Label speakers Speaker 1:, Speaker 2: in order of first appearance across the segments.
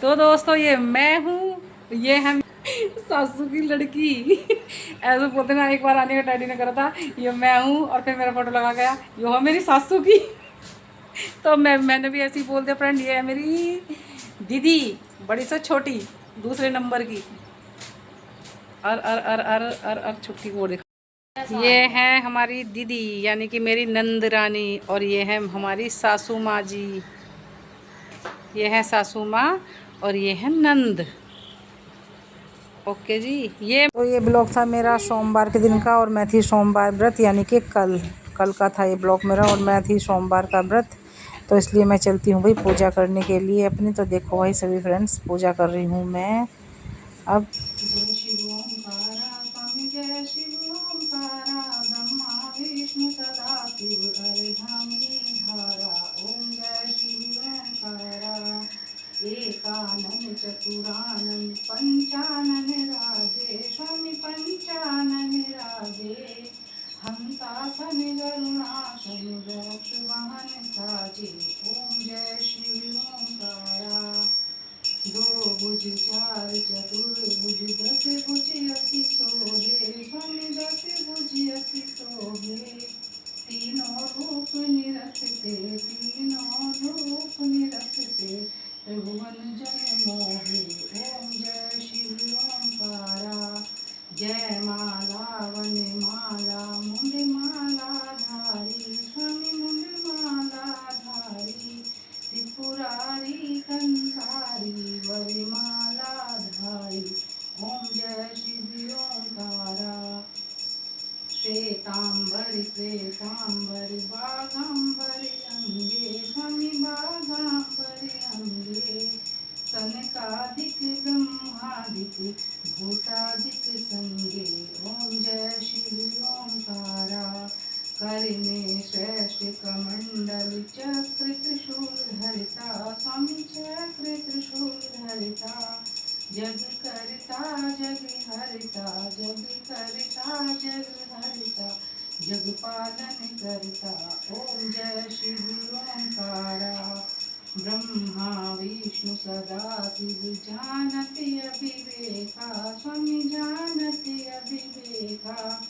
Speaker 1: तो दोस्तों ये मैं हूँ, ये है सासू की लड़की। ऐसे बोलते ना, एक बार आने का डैडी ने करा था, ये मैं हूँ और फिर मेरा फोटो लगा गया, ये हो मेरी सासू की। तो मैंने भी ऐसे ही बोल दिया फ्रेंड, ये है मेरी दीदी, बड़ी से छोटी, दूसरे नंबर की। अर छुट्टी को देखो, ये है हमारी दीदी यानी कि मेरी नंद रानी, और ये है हमारी सासू माँ जी। ये है सासू माँ और ये है नंद। ओके जी। ये ब्लॉग था मेरा सोमवार के दिन का, और मैं थी सोमवार व्रत, यानी कि कल का था ये ब्लॉग मेरा, और मैं थी सोमवार का व्रत। तो इसलिए मैं चलती हूँ भाई पूजा करने के लिए अपनी। तो देखो भाई सभी फ्रेंड्स, पूजा कर रही हूँ मैं अब। जय शिव ओंकारा स्वामी, जय शिव ओंकारा, ब्रह्मा विष्णु सदा शिव धामनी धारा। ओम जय शिव ओंकारा, एकानन चतुरानन पंचानन राजे, स्वामी पंचानन राजे। हंसासन गरुणासन वृक्ष वाहन साजे। ओम जय शिव ओंकारा, दो भुज चार चतुर्भुज, दस भुज अति शोभे, स्वामी दस भुज अति शोभे। तीनों रूप निरखते, तीनों रूप निरखते, त्रिभुवन जन मोहे। ओम जय शिव ओंकारा, जय माला वन माला, मुंड माला धारी, स्वामी मुंड माला धारी। त्रिपुरारी कंसारी, वरमाला धारी। ओम जय शिव ओंकारा, श्वेतांबर श्वेतांबर, बागांबर अंगे, स्वामी बागांबर अंगे। सनकादिक ब्रह्मादिक, भूतादिक संगे। ओम जय शिव ओंकारा, करने श्रेष्ठ कमंडल, चक्र त्रिशूल धरता, स्वामी चक्र त्रिशूल धरता। जग करता जग हरता, जग करता जग हरता, जग पालन करता। ओम जय शिव ओंकारा, ब्रह्मा विष्णु सदा शिव, जानति अविवेका, स्वामी जानति अविवेका।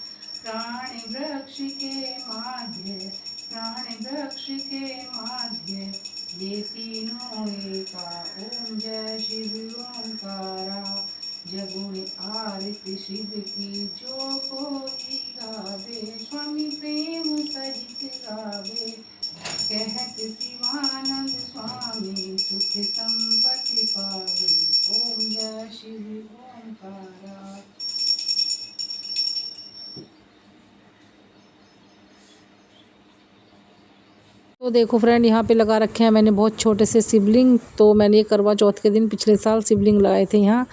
Speaker 1: प्राण वृक्ष के माध्य, प्राण वृक्ष के माध्य, ये तीनों एका। ओम जय शिव ओंकारा, जगुण आरती शिव की, जो कोई गावे, स्वामी प्रेम सहित गावे। कहत शिवानंद स्वामी, सुख संपत्ति पावे। ओम जय शिव ओंकारा। तो देखो फ्रेंड, यहाँ पे लगा रखे हैं मैंने बहुत छोटे से शिवलिंग। तो मैंने ये करवा चौथ के दिन पिछले साल शिवलिंग लगाए थे यहाँ,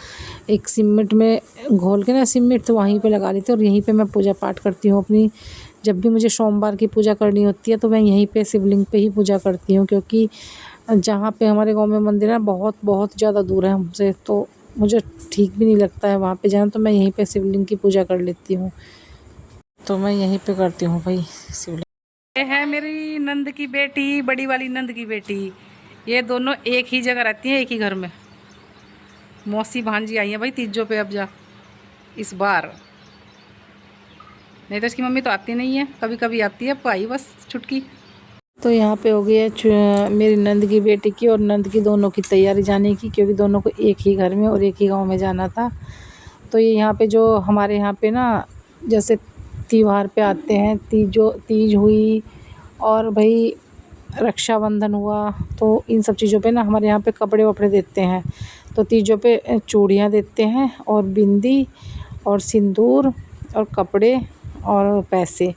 Speaker 1: एक सीमेंट में घोल के ना सीमेंट, तो वहीं पे लगा ली थी। और यहीं पे मैं पूजा पाठ करती हूँ अपनी। जब भी मुझे सोमवार की पूजा करनी होती है तो मैं यहीं पे शिवलिंग पे ही पूजा करती हूँ, क्योंकि जहाँ पे हमारे गाँव में मंदिर है बहुत बहुत ज़्यादा दूर है हमसे, तो मुझे ठीक भी नहीं लगता है वहाँ पर जाना। तो मैं यहीं पर शिवलिंग की पूजा कर लेती हूँ। तो मैं यहीं पर करती हूँ भाई शिवलिंग। ये है मेरी नंद की बेटी, बड़ी वाली नंद की बेटी। ये दोनों एक ही जगह रहती हैं, एक ही घर में। मौसी भांजी आई है भाई तीजों पे अब जा इस बार, नहीं तो इसकी मम्मी तो आती नहीं है, कभी कभी आती है, आई बस छुटकी। तो यहाँ पे हो गई है मेरी नंद की बेटी की और नंद की दोनों की तैयारी जाने की, क्योंकि दोनों को एक ही घर में और एक ही गांव में जाना था। तो ये यहाँ पे जो हमारे यहाँ पे ना, जैसे त्यौहार पे आते हैं, तीज हुई और भाई रक्षाबंधन हुआ, तो इन सब चीज़ों पे ना हमारे यहाँ पे कपड़े वपड़े देते हैं। तो तीजों पे चूड़ियाँ देते हैं और बिंदी और सिंदूर और कपड़े और पैसे,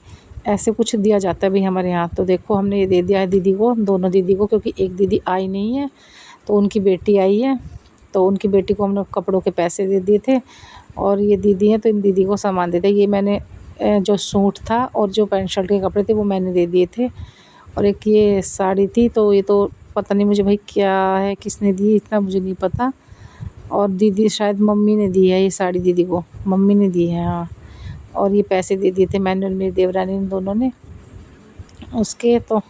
Speaker 1: ऐसे कुछ दिया जाता है भाई हमारे यहाँ। तो देखो हमने ये दे दिया है दीदी को, दोनों दीदी को, क्योंकि एक दीदी आई नहीं है तो उनकी बेटी आई है। तो उनकी बेटी को हमने कपड़ों के पैसे दे दिए थे, और ये दीदी हैं तो इन दीदी को सामान दे दिया। ये मैंने जो सूट था और जो पैंट शर्ट के कपड़े थे वो मैंने दे दिए थे, और एक ये साड़ी थी। तो ये तो पता नहीं मुझे भाई क्या है, किसने दी, इतना मुझे नहीं पता। और दीदी शायद मम्मी ने दी है, ये साड़ी दीदी को मम्मी ने दी है, हाँ। और ये पैसे दे दिए थे मैंने और मेरी देवरानी, इन दोनों ने उसके। तो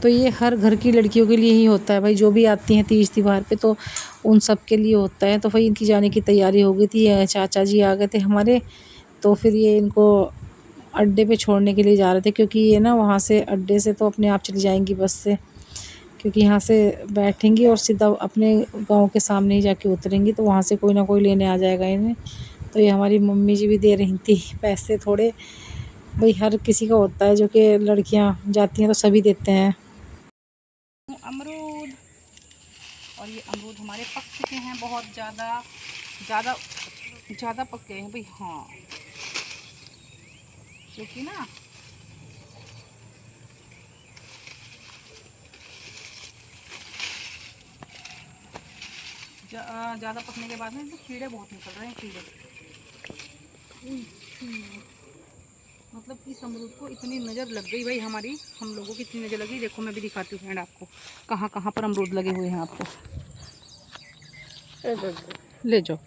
Speaker 1: तो ये हर घर की लड़कियों के लिए ही होता है भाई, जो भी आती हैं तीज त्योहार पे तो उन सब के लिए होता है। तो भाई इनकी जाने की तैयारी हो गई थी, चाचा जी आ गए थे हमारे, तो फिर ये इनको अड्डे पे छोड़ने के लिए जा रहे थे, क्योंकि ये ना वहाँ से अड्डे से तो अपने आप चली जाएंगी बस से, क्योंकि यहाँ से बैठेंगी और सीधा अपने गांव के सामने ही जाके उतरेंगी, तो वहाँ से कोई ना कोई लेने आ जाएगा इन्हें। तो ये हमारी मम्मी जी भी दे रही थी पैसे थोड़े, भाई हर किसी का होता है, जो कि लड़कियाँ जाती हैं तो सभी देते हैं।
Speaker 2: अमरूद, और ये अमरूद हमारे पक चुके हैं, बहुत ज़्यादा ज़्यादा ज़्यादा पक गए हैं भाई। हाँ, क्योंकि ना ज़्यादा पकने के बाद में इसमें कीड़े बहुत निकल रहे हैं, कीड़े। मतलब इस अमरूद को इतनी नज़र लग गई भाई हमारी, हम लोगों की इतनी नज़र लगी। देखो मैं भी दिखाती हूँ फ्रेंड आपको कहाँ कहाँ पर अमरूद लगे हुए हैं आपको। ले जाओ,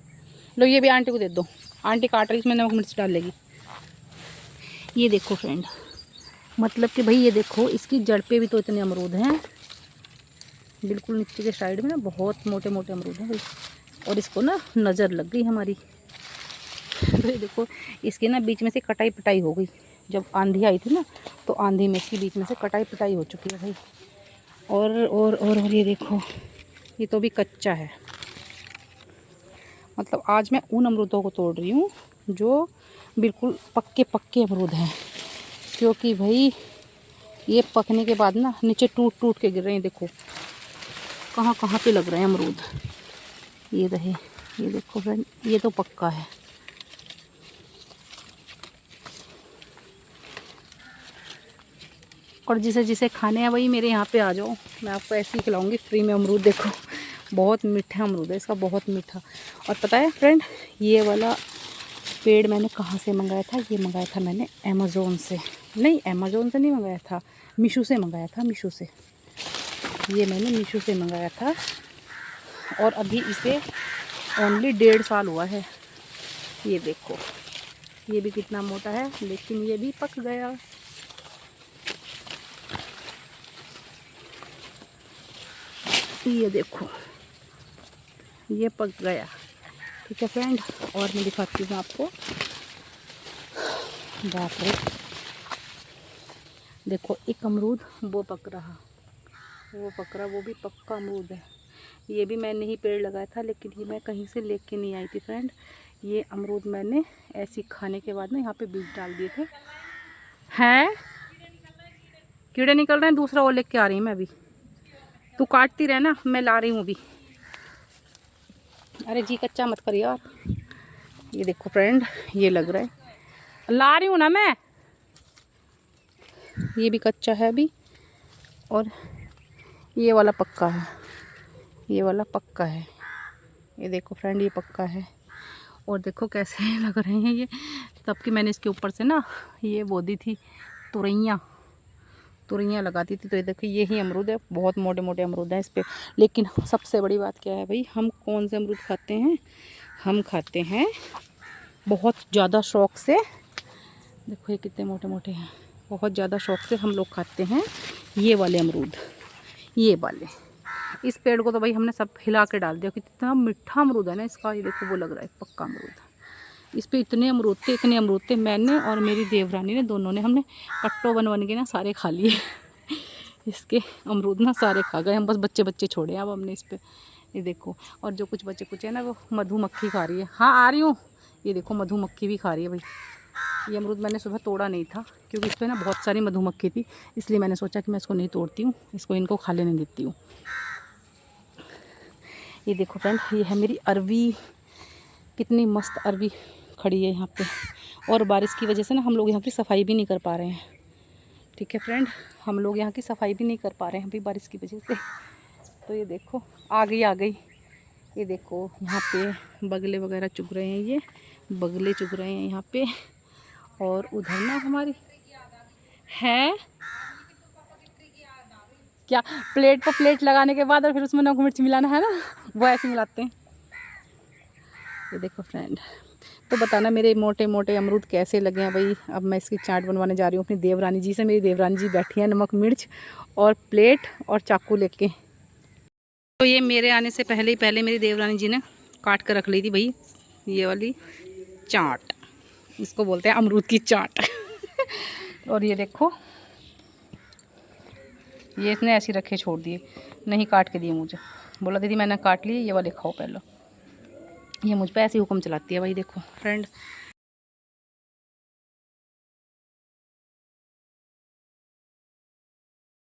Speaker 2: लो ये भी आंटी को दे दो, आंटी काट रही, इसमें नमक मिर्च डाल लेगी। ये देखो फ्रेंड, मतलब कि भाई ये देखो इसकी जड़ पे भी तो इतने अमरूद हैं, बिल्कुल नीचे के साइड में ना बहुत मोटे मोटे अमरूद हैं भाई। और इसको ना नज़र लग गई हमारी। भाई देखो इसके ना बीच में से कटाई पिटाई हो गई, जब आंधी आई थी ना तो आंधी में इसकी बीच में से कटाई पिटाई हो चुकी है भाई। और ये देखो, ये तो भी कच्चा है। मतलब आज मैं उन अमरूदों को तोड़ रही हूँ जो बिल्कुल पक्के पक्के अमरूद हैं, क्योंकि भाई ये पकने के बाद ना नीचे टूट टूट के गिर रहे हैं। देखो कहाँ कहाँ पे लग रहे हैं अमरूद, ये रहे, ये देखो फ्रेंड, ये तो पक्का है। और जिसे जिसे खाने हैं वही मेरे यहाँ पे आ जाओ, मैं आपको ऐसे ही खिलाऊंगी फ्री में अमरूद। देखो बहुत मीठा अमरूद है इसका, बहुत मीठा। और पता है फ्रेंड, ये वाला पेड़ मैंने कहाँ से मंगाया था? ये मंगाया था मैंने अमेज़ोन से, नहीं अमेज़ोन से नहीं मंगाया था, मीशो से मंगाया था, मीशो से। ये मैंने मीशो से मंगाया था और अभी इसे ओनली 1.5 साल हुआ है। ये देखो ये भी कितना मोटा है, लेकिन ये भी पक गया। ये देखो ये पक गया। ठीक है फ्रेंड, और मैं दिखाती हूँ आपको। बाप रे, देखो एक अमरूद वो पक रहा, वो भी पक्का अमरूद है। ये भी मैंने ही पेड़ लगाया था, लेकिन ये मैं कहीं से लेके नहीं आई थी फ्रेंड। ये अमरूद मैंने ऐसी खाने के बाद ना यहाँ पे बीज डाल दिए थे। हैं कीड़े निकल रहे हैं, दूसरा और लेके आ रही हूँ मैं अभी, तू काटती रहे ना, मैं ला रही हूँ अभी। अरे जी कच्चा मत कर यार। ये देखो फ्रेंड, ये लग रहा है, ला रही हूँ ना मैं। ये भी कच्चा है अभी, और ये वाला पक्का है, ये वाला पक्का है। ये देखो फ्रेंड, ये पक्का है। और देखो कैसे लग रहे हैं ये, तब कि मैंने इसके ऊपर से ना ये बो दी थी तुरैयाँ लगाती थी। तो ये देखो ये ही अमरूद है, बहुत मोटे मोटे अमरूद हैं इस पर। लेकिन सबसे बड़ी बात क्या है भाई, हम कौन से अमरूद खाते हैं? हम खाते हैं बहुत ज़्यादा शौक़ से, देखो ये कितने मोटे मोटे हैं, बहुत ज़्यादा शौक़ से हम लोग खाते हैं ये वाले अमरूद, ये वाले। इस पेड़ को तो भाई हमने सब हिला के डाल दिया, कितना मीठा अमरूद है ना इसका। ये देखो वो लग रहा है पक्का अमरूद। इस पे इतने अमरूद थे, मैंने और मेरी देवरानी ने, दोनों ने, हमने कट्टो बन बन के ना सारे खा लिए इसके अमरूद ना सारे खा गए हम, बस बच्चे बच्चे छोड़े अब हमने इस पे। ये देखो, और जो कुछ बच्चे कुछ है ना वो मधुमक्खी खा रही है। हाँ आ रही हूँ। ये देखो मधुमक्खी भी खा रही है भाई। ये अमरूद मैंने सुबह तोड़ा नहीं था, क्योंकि इस पर ना बहुत सारी मधुमक्खी थी, इसलिए मैंने सोचा कि मैं इसको नहीं तोड़ती हूँ, इसको इनको खा लेने देती हूँ। ये देखो फ्रेंड, ये है मेरी अरवी, कितनी मस्त अरवी खड़ी है यहाँ पे। और बारिश की वजह से ना हम लोग यहाँ की सफाई भी नहीं कर पा रहे हैं। ठीक है फ्रेंड, हम लोग यहाँ की सफाई भी नहीं कर पा रहे हैं अभी बारिश की वजह से। तो ये देखो आ गई। ये देखो यहाँ पे बगले वगैरह चुग रहे हैं, ये बगले चुग रहे हैं यहाँ पे। और उधर ना हमारी है क्या, प्लेट पर प्लेट लगाने के बाद और फिर उसमें नमक मिर्च मिलाना है ना, वो ऐसे मिलाते हैं। ये देखो फ्रेंड, तो बताना मेरे मोटे मोटे अमरूद कैसे लगे हैं भाई। अब मैं इसकी चाट बनवाने जा रही हूँ अपनी देवरानी जी से। मेरी देवरानी जी बैठी हैं नमक मिर्च और प्लेट और चाकू लेके। तो ये मेरे आने से पहले मेरी देवरानी जी ने काट कर रख ली थी भाई ये वाली चाट, इसको बोलते हैं अमरूद की चाट। और ये देखो ये इसने ऐसे रखे छोड़ दिए, नहीं काट के दिए मुझे। बोला दीदी मैंने काट लिए, ये वाले खाओ पहले। ये मुझ पे ऐसे हुक्म चलाती है भाई। देखो फ्रेंड